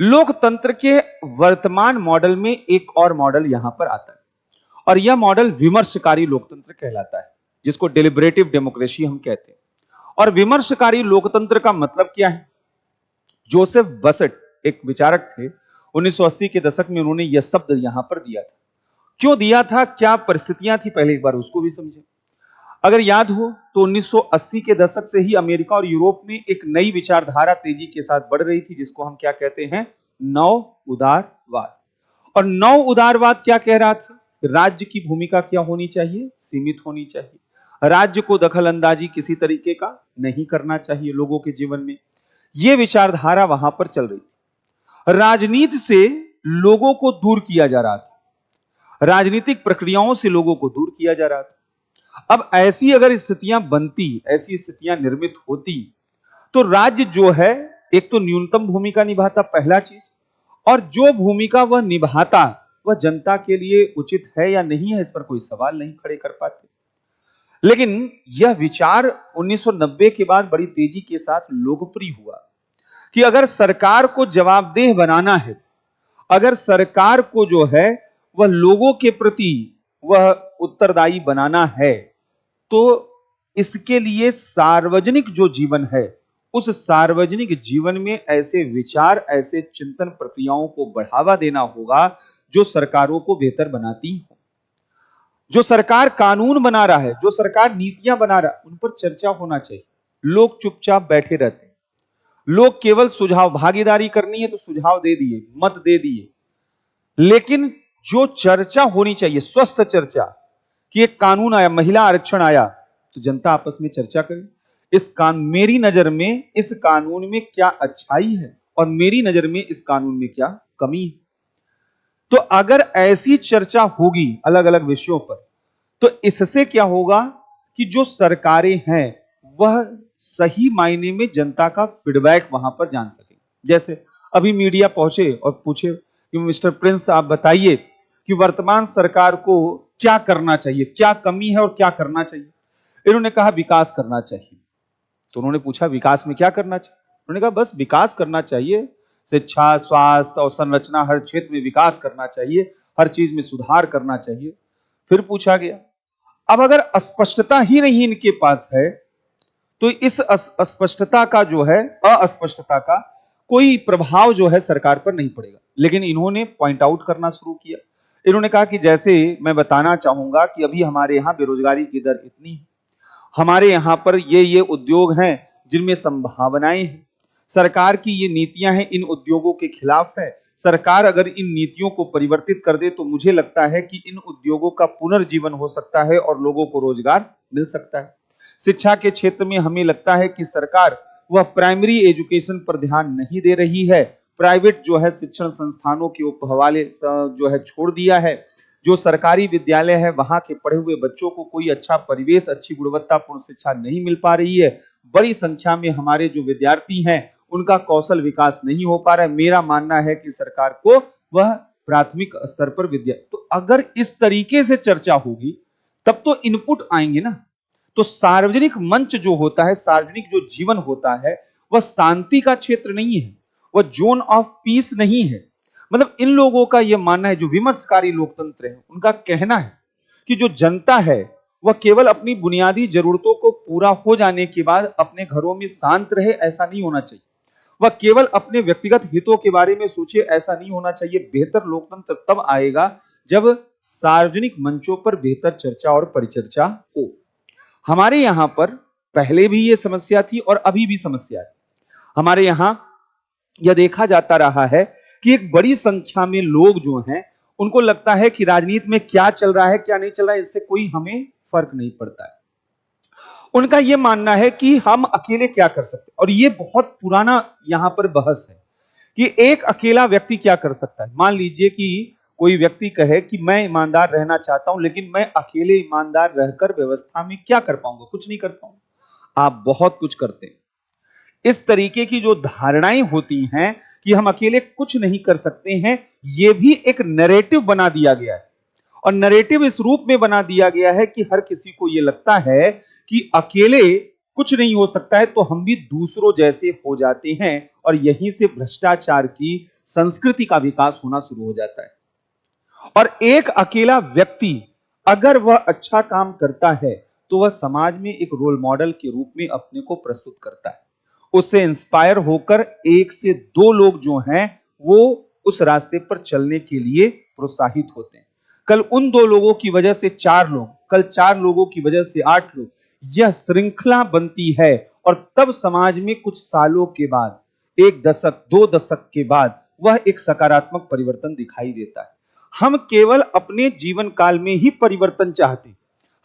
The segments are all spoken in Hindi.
लोकतंत्र के वर्तमान मॉडल में एक और मॉडल यहां पर आता है और यह मॉडल विमर्शकारी लोकतंत्र कहलाता है, जिसको डिलिबरेटिव डेमोक्रेसी हम कहते हैं। और विमर्शकारी लोकतंत्र का मतलब क्या है? जोसेफ बसेट एक विचारक थे, 1980 के दशक में उन्होंने यह शब्द यहां पर दिया था। क्यों दिया था, क्या परिस्थितियां थी, पहले एक बार उसको भी समझें। अगर याद हो तो 1980 के दशक से ही अमेरिका और यूरोप में एक नई विचारधारा तेजी के साथ बढ़ रही थी, जिसको हम क्या कहते हैं, नव उदारवाद। और नव उदारवाद क्या कह रहा था? राज्य की भूमिका क्या होनी चाहिए? सीमित होनी चाहिए। राज्य को दखल अंदाजी किसी तरीके का नहीं करना चाहिए लोगों के जीवन में। यह विचारधारा वहां पर चल रही थी। राजनीति से लोगों को दूर किया जा रहा था, राजनीतिक प्रक्रियाओं से लोगों को दूर किया जा रहा था। अब ऐसी अगर स्थितियां बनती, ऐसी स्थितियां निर्मित होती, तो राज्य जो है एक तो न्यूनतम भूमिका निभाता, पहला चीज, और जो भूमिका वह निभाता वह जनता के लिए उचित है या नहीं है, इस पर कोई सवाल नहीं खड़े कर पाते। लेकिन यह विचार 1990 के बाद बड़ी तेजी के साथ लोकप्रिय हुआ कि अगर सरकार को जवाबदेह बनाना है, अगर सरकार को जो है वह लोगों के प्रति वह उत्तरदायी बनाना है, तो इसके लिए सार्वजनिक जो जीवन है, उस सार्वजनिक जीवन में ऐसे विचार, ऐसे चिंतन प्रक्रियाओं को बढ़ावा देना होगा जो सरकारों को बेहतर बनाती हो। जो सरकार कानून बना रहा है, जो सरकार नीतियां बना रहा है, उन पर चर्चा होना चाहिए। लोग चुपचाप बैठे रहते हैं, लोग केवल सुझाव, भागीदारी करनी है तो सुझाव दे दिए, मत दे दिए। लेकिन जो चर्चा होनी चाहिए, स्वस्थ चर्चा, कि एक कानून आया, महिला आरक्षण आया, तो जनता आपस में चर्चा करे, इस कानून, मेरी नजर में इस कानून में क्या अच्छाई है और मेरी नजर में इस कानून में क्या कमी है। तो अगर ऐसी चर्चा होगी अलग अलग विषयों पर, तो इससे क्या होगा कि जो सरकारें हैं वह सही मायने में जनता का फीडबैक वहां पर जान सके। जैसे अभी मीडिया पहुंचे और पूछे कि मिस्टर प्रिंस आप बताइए कि वर्तमान सरकार को क्या करना चाहिए, क्या कमी है और क्या करना चाहिए। इन्होंने कहा विकास करना चाहिए। तो उन्होंने पूछा विकास में क्या करना चाहिए? उन्होंने कहा बस विकास करना चाहिए, शिक्षा, स्वास्थ्य और संरचना, हर क्षेत्र में विकास करना चाहिए, हर चीज में सुधार करना चाहिए। फिर पूछा गया, अब अगर अस्पष्टता ही नहीं इनके पास है, तो इस अस्पष्टता का जो है, अस्पष्टता का कोई प्रभाव जो है सरकार पर नहीं पड़ेगा। लेकिन इन्होंने पॉइंट आउट करना शुरू किया। इन्होंने कहा कि जैसे मैं बताना चाहूंगा कि अभी हमारे यहां बेरोजगारी की दर इतनी है, हमारे यहां पर ये उद्योग हैं जिनमें संभावनाएं हैं, सरकार की ये नीतियां हैं इन उद्योगों के खिलाफ है। सरकार अगर इन नीतियों को परिवर्तित कर दे तो मुझे लगता है कि इन उद्योगों का पुनर्जीवन हो सकता है और लोगों को रोजगार मिल सकता है। शिक्षा के क्षेत्र में हमें लगता है कि सरकार वह प्राइमरी एजुकेशन पर ध्यान नहीं दे रही है, प्राइवेट जो है शिक्षण संस्थानों के हवाले जो है छोड़ दिया है। जो सरकारी विद्यालय है वहां के पढ़े हुए बच्चों को कोई अच्छा परिवेश, अच्छी गुणवत्तापूर्ण शिक्षा नहीं मिल पा रही है। बड़ी संख्या में हमारे जो विद्यार्थी हैं उनका कौशल विकास नहीं हो पा रहा है। मेरा मानना है कि सरकार को वह प्राथमिक स्तर पर विद्या, तो अगर इस तरीके से चर्चा होगी तब तो इनपुट आएंगे ना। तो सार्वजनिक मंच जो होता है, सार्वजनिक जो जीवन होता है, वह शांति का क्षेत्र नहीं है, वह जोन ऑफ पीस नहीं है। मतलब इन लोगों का यह मानना है, जो विमर्शकारी लोकतंत्र है उनका कहना है कि जो जनता है वह केवल अपनी बुनियादी जरूरतों को पूरा हो जाने के बाद अपने घरों में शांत रहे, ऐसा नहीं होना चाहिए। वह केवल अपने व्यक्तिगत हितों के बारे में सोचे, ऐसा नहीं होना चाहिए। बेहतर लोकतंत्र तब आएगा जब सार्वजनिक मंचों पर बेहतर चर्चा और परिचर्चा हो। हमारे यहां पर पहले भी यह समस्या थी और अभी भी समस्या है। हमारे यहां यह देखा जाता रहा है कि एक बड़ी संख्या में लोग जो हैं उनको लगता है कि राजनीति में क्या चल रहा है, क्या नहीं चल रहा है, इससे कोई हमें फर्क नहीं पड़ता है। उनका यह मानना है कि हम अकेले क्या कर सकते हैं। और यह बहुत पुराना यहां पर बहस है कि एक अकेला व्यक्ति क्या कर सकता है। मान लीजिए कि कोई व्यक्ति कहे कि मैं ईमानदार रहना चाहता हूं, लेकिन मैं अकेले ईमानदार रहकर व्यवस्था में क्या कर पाऊंगा? कुछ नहीं कर पाऊंगा। आप बहुत कुछ करते हैं। इस तरीके की जो धारणाएं होती हैं कि हम अकेले कुछ नहीं कर सकते हैं, यह भी एक नैरेटिव बना दिया गया है। और नैरेटिव इस रूप में बना दिया गया है कि हर किसी को यह लगता है कि अकेले कुछ नहीं हो सकता है, तो हम भी दूसरों जैसे हो जाते हैं और यहीं से भ्रष्टाचार की संस्कृति का विकास होना शुरू हो जाता है। और एक अकेला व्यक्ति अगर वह अच्छा काम करता है तो वह समाज में एक रोल मॉडल के रूप में अपने को प्रस्तुत करता है। उससे इंस्पायर होकर एक से दो लोग जो हैं वो उस रास्ते पर चलने के लिए प्रोत्साहित होते हैं। कल उन दो लोगों की वजह से 4 लोग, कल 4 लोगों की वजह से 8 लोग, यह श्रृंखला बनती है और तब समाज में कुछ सालों के बाद, 1 दशक 2 दशक के बाद वह एक सकारात्मक परिवर्तन दिखाई देता है। हम केवल अपने जीवन काल में ही परिवर्तन चाहते हैं।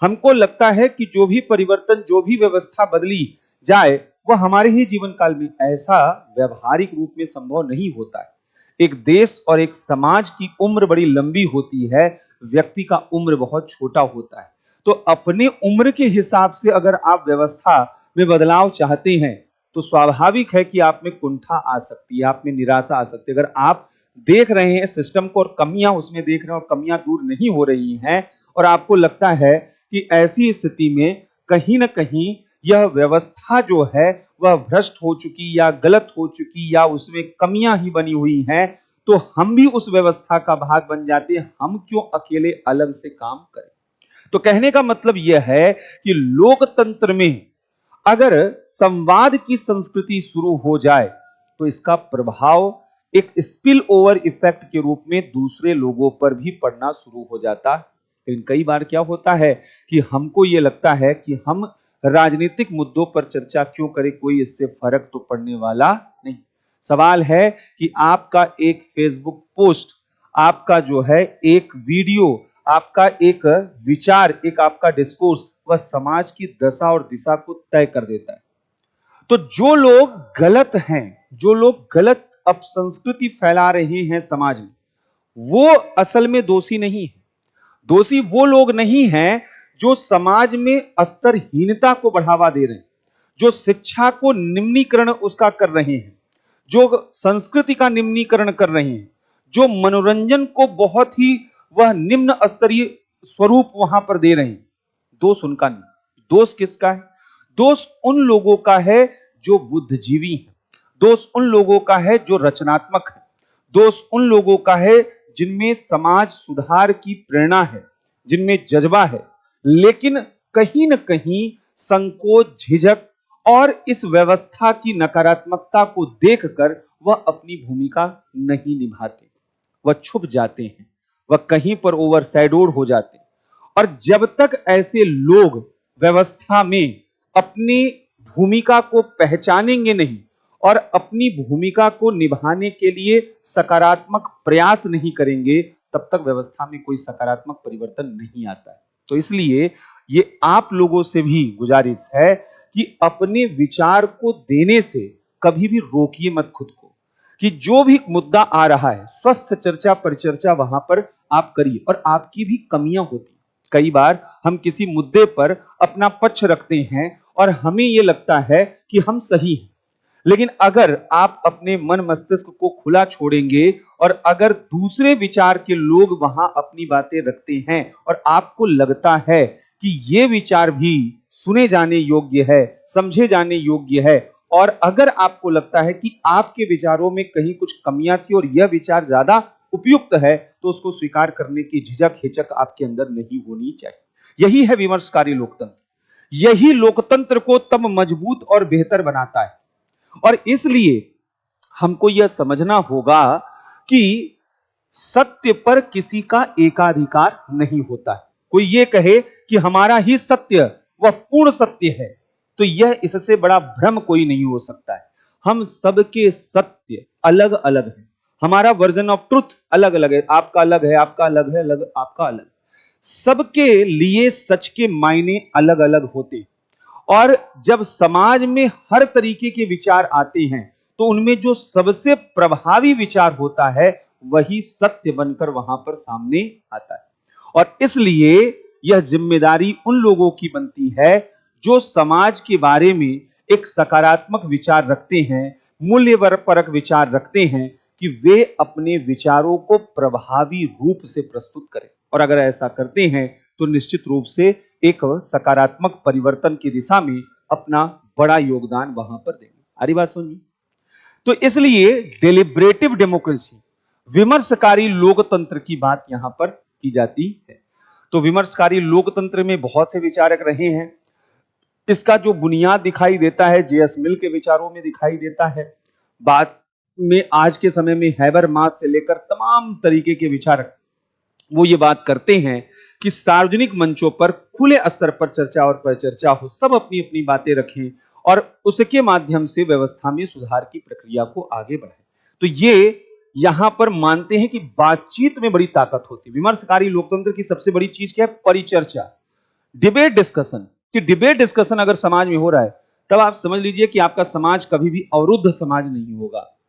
हमको लगता है कि जो भी परिवर्तन, जो भी व्यवस्था बदली जाए वह हमारे ही जीवन काल में, ऐसा व्यवहारिक रूप में संभव नहीं होता है। एक देश और एक समाज की उम्र बड़ी लंबी होती है, व्यक्ति का उम्र बहुत छोटा होता है। तो अपने उम्र के हिसाब से अगर आप व्यवस्था में बदलाव चाहते हैं तो स्वाभाविक है कि आप में कुंठा आ सकती है, आप में निराशा आ सकती है। अगर आप देख रहे हैं सिस्टम को और कमियां उसमें देख रहे हैं और कमियां दूर नहीं हो रही हैं और आपको लगता है कि ऐसी स्थिति में कहीं ना कहीं यह व्यवस्था जो है वह भ्रष्ट हो चुकी या गलत हो चुकी या उसमें कमियां ही बनी हुई हैं, तो हम भी उस व्यवस्था का भाग बन जाते हैं। हम क्यों अकेले अलग से काम करें? तो कहने का मतलब यह है कि लोकतंत्र में अगर संवाद की संस्कृति शुरू हो जाए तो इसका प्रभाव एक स्पिल ओवर इफेक्ट के रूप में दूसरे लोगों पर भी पड़ना शुरू हो जाता है। लेकिन कई बार क्या होता है कि हमको ये लगता है कि हम राजनीतिक मुद्दों पर चर्चा क्यों करें, कोई इससे फर्क तो पड़ने वाला नहीं। सवाल है कि आपका एक फेसबुक पोस्ट, आपका जो है एक वीडियो, आपका एक विचार, एक आपका डिस्कोर्स वह समाज की दशा और दिशा को तय कर देता है। तो जो लोग गलत हैं, जो लोग गलत अपसंस्कृति फैला रहे हैं समाज में, वो असल में दोषी नहीं है। दोषी वो लोग नहीं हैं जो समाज में स्तरहीनता को बढ़ावा दे रहे हैं, जो शिक्षा को निम्नीकरण उसका कर रहे हैं, जो संस्कृति का निम्नीकरण कर रहे हैं, जो मनोरंजन को बहुत ही वह निम्न स्तरीय स्वरूप वहां पर दे रहे हैं। दोष उनका नहीं, दोष किसका है? दोष उन लोगों का है जो बुद्धिजीवी हैं, दोष उन लोगों का है जो रचनात्मक है, दोष उन लोगों का है जिनमें समाज सुधार की प्रेरणा है, जिनमें जज्बा है, लेकिन कहीं न कहीं संकोच, झिझक और इस व्यवस्था की नकारात्मकता को देखकर वह अपनी भूमिका नहीं निभाते, वह छुप जाते हैं, वह कहीं पर ओवरशैडोड हो जाते हैं। और जब तक ऐसे लोग व्यवस्था में अपनी भूमिका को पहचानेंगे नहीं और अपनी भूमिका को निभाने के लिए सकारात्मक प्रयास नहीं करेंगे, तब तक व्यवस्था में कोई सकारात्मक परिवर्तन नहीं आता है। तो इसलिए ये आप लोगों से भी गुजारिश है कि अपने विचार को देने से कभी भी रोकिए मत खुद को, कि जो भी मुद्दा आ रहा है स्वस्थ चर्चा परिचर्चा वहां पर आप करिए। और आपकी भी कमियां होती, कई बार हम किसी मुद्दे पर अपना पक्ष रखते हैं और हमें यह लगता है कि हम सही हैं, लेकिन अगर आप अपने मन मस्तिष्क को खुला छोड़ेंगे और अगर दूसरे विचार के लोग वहां अपनी बातें रखते हैं और आपको लगता है कि ये विचार भी सुने जाने योग्य है, समझे जाने योग्य है, और अगर आपको लगता है कि आपके विचारों में कहीं कुछ कमियां थी और यह विचार ज्यादा उपयुक्त है, तो उसको स्वीकार करने की झिझक हिचक आपके अंदर नहीं होनी चाहिए। यही है विमर्शकारी लोकतंत्र, यही लोकतंत्र को तब मजबूत और बेहतर बनाता है। और इसलिए हमको यह समझना होगा कि सत्य पर किसी का एकाधिकार नहीं होता है। कोई ये कहे कि हमारा ही सत्य वह पूर्ण सत्य है, तो यह इससे बड़ा भ्रम कोई नहीं हो सकता है। हम सबके सत्य अलग अलग है, हमारा वर्जन ऑफ ट्रुथ अलग अलग है, आपका अलग है, आपका अलग है, अलग आपका अलग। सबके लिए सच के मायने अलग अलग होते, और जब समाज में हर तरीके के विचार आते हैं तो उनमें जो सबसे प्रभावी विचार होता है वही सत्य बनकर वहां पर सामने आता है। और इसलिए यह जिम्मेदारी उन लोगों की बनती है जो समाज के बारे में एक सकारात्मक विचार रखते हैं, मूल्यपरक विचार रखते हैं, कि वे अपने विचारों को प्रभावी रूप से प्रस्तुत करें। और अगर ऐसा करते हैं तो निश्चित रूप से एक सकारात्मक परिवर्तन की दिशा में अपना बड़ा योगदान वहां पर देंगे। हरी बात सुनिए। तो इसलिए डेलिब्रेटिव डेमोक्रेसी, विमर्शकारी लोकतंत्र की बात यहां पर की जाती है। तो विमर्शकारी लोकतंत्र में बहुत से विचारक रहे हैं। इसका जो बुनियाद दिखाई देता है जेएस मिल के विचारों में दिखाई देता है। बाद में आज के समय में हैबरमास से लेकर तमाम तरीके के विचारक वो ये बात करते हैं कि सार्वजनिक मंचों पर खुले स्तर पर चर्चा और परिचर्चा हो, सब अपनी अपनी बातें रखें और उसके माध्यम से व्यवस्था में सुधार की प्रक्रिया को आगे बढ़ाएं। तो ये यहां पर मानते हैं कि बातचीत में बड़ी ताकत होती है। विमर्शकारी लोकतंत्र की सबसे बड़ी चीज क्या है? परिचर्चा, डिबेट डिस्कशन। कि डिबेट डिस्कशन अगर समाज में हो रहा है तब आप समझ लीजिए कि आपका समाज कभी भी अवरुद्ध समाज नहीं होगा।